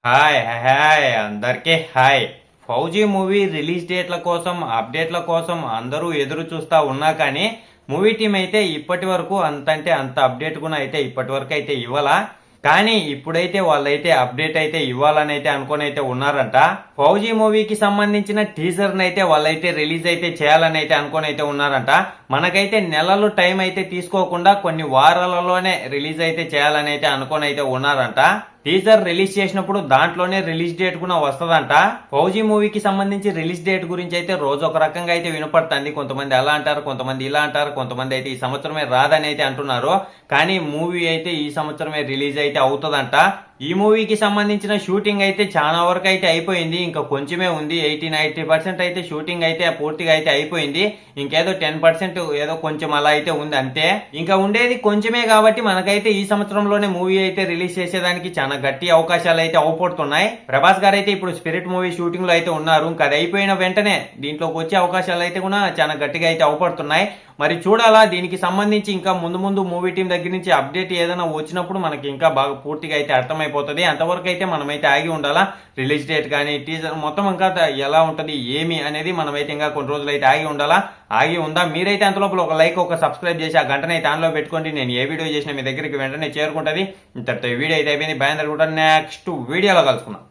Hi hi అందరికీ hi. Fauji movie release డేట్ల కోసం అప్డేట్ల కోసం అందరూ ఎదురు చూస్తా ఉన్నా కానీ మూవీ టీం అయితే ఇప్పటి వరకు అంతంటే అంత అప్డేట్ కూడా అయితే ఇప్పటి వరకు అయితే ఇవ్వాలా. కానీ ఇప్పుడైతే వాళ్ళైతే అప్డేట్ అయితే ఇవ్వాలని అయితే అనుకొని అయితే ఉన్నారంట. ఫౌజీ మూవీకి సంబంధించిన టీజర్ అయితే వాళ్ళైతే రిలీజ్ అయితే చేయాలని అయితే అనుకొని అయితే ఉన్నారంట. మనకైతే నెలలు టైం అయితే తీసుకోకుండా కొన్ని వారాలలోనే రిలీజ్ అయితే చేయాలని అయితే అనుకొని అయితే ఉన్నారంట. టీజర్ రిలీజ్ చేసినప్పుడు దాంట్లోనే రిలీజ్ డేట్ కూడా వస్తదంట. ఫౌజీ మూవీకి సంబంధించి రిలీజ్ డేట్ గురించి అయితే రోజు ఒక రకంగా అయితే వినపడుతుంది. కొంతమంది అలా అంటారు, కొంతమంది ఇలా అంటారు, కొంతమంది అయితే ఈ సంవత్సరమే రాదని అయితే అంటున్నారు. కానీ మూవీ అయితే ఈ సంవత్సరమే రిలీజ్ అయితే అవుతుందంట. ఈ మూవీకి సంబంధించిన షూటింగ్ అయితే చాలా వరకు అయితే అయిపోయింది. ఇంకా కొంచెమే ఉంది. 80-90% అయితే షూటింగ్ అయితే పూర్తిగా అయితే అయిపోయింది. ఇంకేదో 10% ఏదో కొంచెం అలా అయితే ఉంది అంతే. ఇంకా ఉండేది కొంచెమే కాబట్టి మనకైతే ఈ సంవత్సరంలోనే మూవీ అయితే రిలీజ్ చేసేదానికి చాలా గట్టి అవకాశాలు అయితే అవపడుతున్నాయి. ప్రభాస్ గారు అయితే ఇప్పుడు స్పిరిట్ మూవీ షూటింగ్ లో అయితే ఉన్నారు. ఇంకా అది అయిపోయిన వెంటనే దీంట్లోకి వచ్చే అవకాశాలు అయితే కూడా చాలా గట్టిగా అయితే అవపడుతున్నాయి. మరి చూడాలా, దీనికి సంబంధించి ఇంకా ముందు ముందు మూవీ టీం దగ్గర నుంచి అప్డేట్ ఏదైనా వచ్చినప్పుడు మనకి ఇంకా బాగా పూర్తిగా అయితే అర్థమైపోతుంది. అంతవరకు అయితే మనమైతే ఆగి ఉండాలా. రిలీజ్ డేట్ కానీ టీజర్ మొత్తం ఇంకా ఎలా ఉంటది ఏమి అనేది మనమైతే ఇంకా కొన్ని రోజులు అయితే ఆగి ఉండాలా. ఆగి ఉందా? మీరైతే అంతలోపల ఒక లైక్ ఒక సబ్స్క్రైబ్ చేసి ఆ గంటనే అయితే ఆన్లో పెట్టుకోండి. నేను ఏ వీడియో చేసినా మీ దగ్గరికి వెంటనే చేరుకుంటది. ఇంతటితో ఈ వీడియో అయితే అయిపోయింది. బాయ్ అందరూ కూడా నెక్స్ట్ వీడియోలో కలుసుకుందాం.